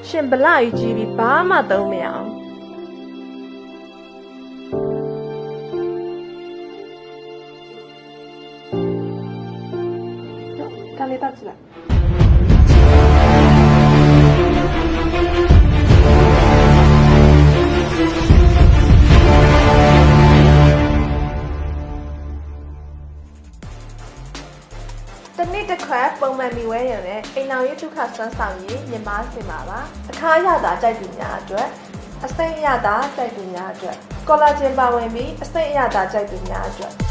ရှင်ဗလာယူကြည့်ပြီးဘာမှသုံးမရအောင်ဒါလေးတော့ကြည့်လိုက်တနေ့တစ်ခါပုံမှန်မိဝဲရုံနဲ့အိမ်အောင်ရေးဒုက္ခဆွမ်းဆောင်ရေးမြမစင်ပါပါအခါရတာကြိုက်သူများအတွက်အစိမ့်ရတာကြိုက်သူများအတွက်ကောလာဂျင်ပါဝင်ပြီးအစိမ့်ရတာကြိုက်သူများအတွက်